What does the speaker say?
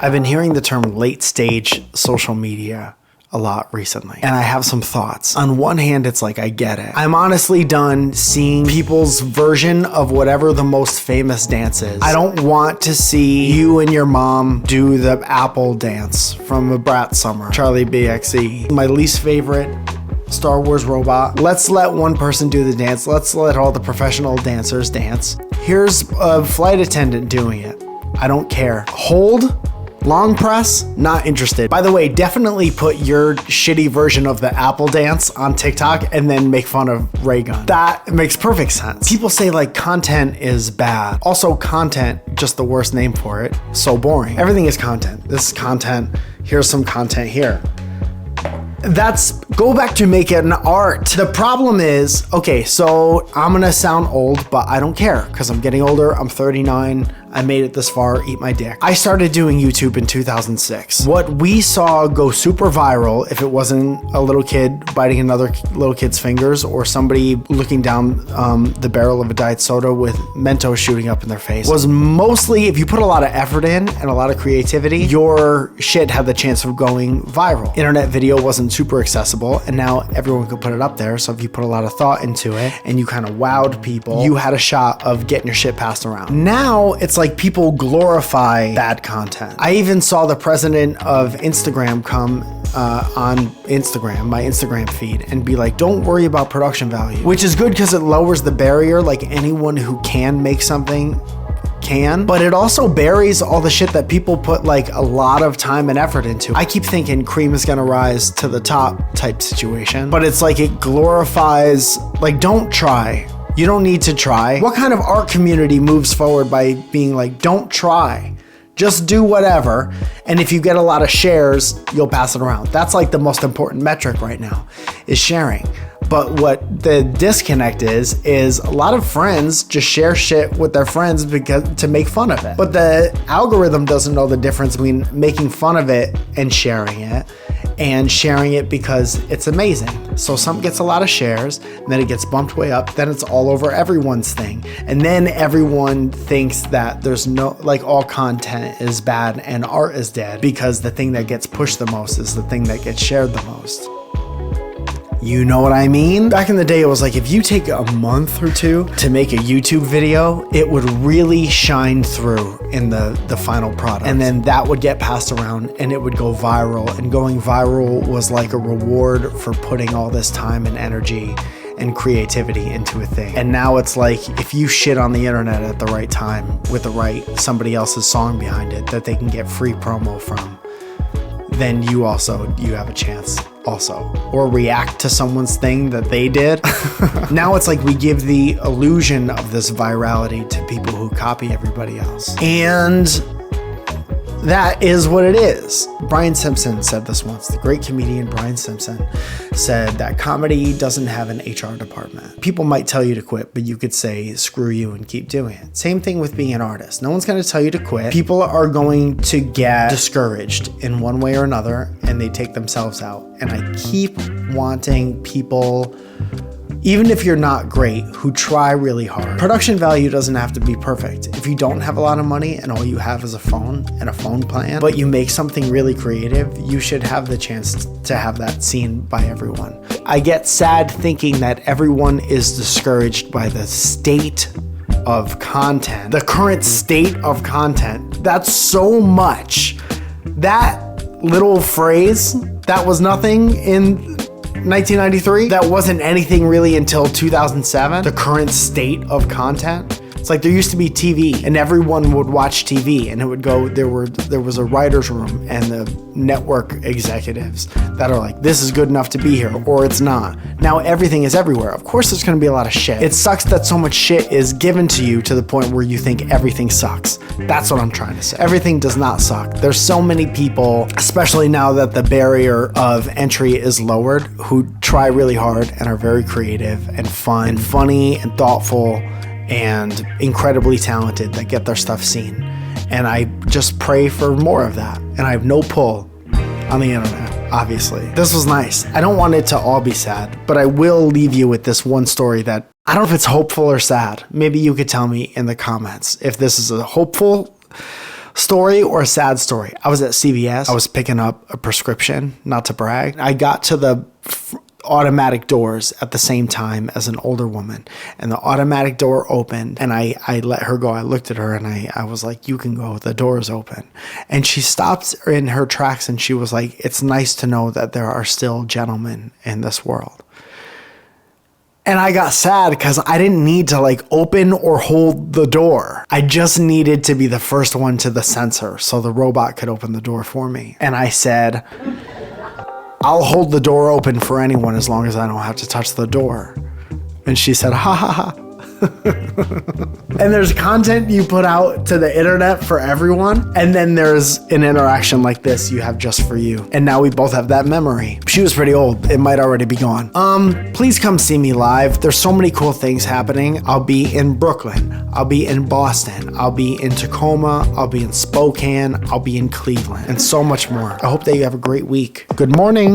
I've been hearing the term late stage social media a lot recently, and I have some thoughts. On one hand, it's like, I get it. I'm honestly done seeing people's version of whatever the most famous dance is. I don't want to see you and your mom do the Apple dance from A Brat Summer, Charlie BXE. My least favorite Star Wars robot. Let's let one person do the dance. Let's let all the professional dancers dance. Here's a flight attendant doing it. I don't care. Hold. Long press, not interested. By the way, definitely put your shitty version of the Apple dance on TikTok and then make fun of Raygun. That makes perfect sense. People say like content is bad. Also content, just the worst name for it. So boring. Everything is content. This is content. Here's some content here. Go back to make it an art. The problem is, okay, so I'm gonna sound old, but I don't care because I'm getting older. I'm 39. I made it this far, eat my dick. I started doing YouTube in 2006. What we saw go super viral, if it wasn't a little kid biting another little kid's fingers or somebody looking down the barrel of a diet soda with Mentos shooting up in their face, was mostly, if you put a lot of effort in and a lot of creativity, your shit had the chance of going viral. Internet video wasn't super accessible, and now everyone could put it up there. So if you put a lot of thought into it and you kind of wowed people, you had a shot of getting your shit passed around. Now it's like people glorify bad content. I even saw the president of Instagram come on Instagram, my Instagram feed, and be like, don't worry about production value, which is good because it lowers the barrier. Like anyone who can make something can, but it also buries all the shit that people put like a lot of time and effort into. I keep thinking cream is gonna rise to the top type situation, but it's like it glorifies, like, don't try. You don't need to try. What kind of art community moves forward by being like, don't try, just do whatever, and if you get a lot of shares, you'll pass it around. That's like the most important metric right now, is sharing. But what the disconnect is a lot of friends just share shit with their friends to make fun of it. But the algorithm doesn't know the difference between making fun of it and sharing it because it's amazing. So something gets a lot of shares, and then it gets bumped way up, then it's all over everyone's thing. And then everyone thinks that there's no, like, all content is bad and art is dead because the thing that gets pushed the most is the thing that gets shared the most. You know what I mean? Back in the day, it was like, if you take a month or two to make a YouTube video, it would really shine through in the final product. And then that would get passed around and it would go viral. And going viral was like a reward for putting all this time and energy and creativity into a thing. And now it's like, if you shit on the internet at the right time with somebody else's song behind it that they can get free promo from, then you have a chance also, or react to someone's thing that they did. Now it's like we give the illusion of this virality to people who copy everybody else. And that is what it is. Brian Simpson said this once. The great comedian Brian Simpson said that comedy doesn't have an HR department. People might tell you to quit, but you could say, screw you, and keep doing it. Same thing with being an artist. No one's going to tell you to quit. People are going to get discouraged in one way or another, and they take themselves out. And I keep wanting people, even if you're not great, who try really hard. Production value doesn't have to be perfect. If you don't have a lot of money and all you have is a phone and a phone plan, but you make something really creative, you should have the chance to have that seen by everyone. I get sad thinking that everyone is discouraged by the state of content, the current state of content. That's so much. That little phrase, that was nothing in 1993, that wasn't anything really until 2007. The current state of content. It's like there used to be TV and everyone would watch TV, and it would go, there was a writer's room and the network executives that are like, this is good enough to be here or it's not. Now everything is everywhere. Of course there's gonna be a lot of shit. It sucks that so much shit is given to you to the point where you think everything sucks. That's what I'm trying to say. Everything does not suck. There's so many people, especially now that the barrier of entry is lowered, who try really hard and are very creative and fun and funny and thoughtful and incredibly talented, that get their stuff seen. And I just pray for more of that. And I have no pull on the internet, obviously. This was nice. I don't want it to all be sad, but I will leave you with this one story that, I don't know if it's hopeful or sad. Maybe you could tell me in the comments if this is a hopeful Story or sad story? I was at CVS. I was picking up a prescription, not to brag. I got to the automatic doors at the same time as an older woman, and the automatic door opened, and I let her go. I looked at her and I was like, you can go, the door is open. And she stopped in her tracks and she was like, it's nice to know that there are still gentlemen in this world. And I got sad because I didn't need to like open or hold the door. I just needed to be the first one to the sensor so the robot could open the door for me. And I said, I'll hold the door open for anyone as long as I don't have to touch the door. And she said, ha ha ha. And there's content you put out to the internet for everyone. And then there's an interaction like this you have just for you. And now we both have that memory. She was pretty old. It might already be gone. Please come see me live. There's so many cool things happening. I'll be in Brooklyn. I'll be in Boston. I'll be in Tacoma. I'll be in Spokane. I'll be in Cleveland and so much more. I hope that you have a great week. Good morning.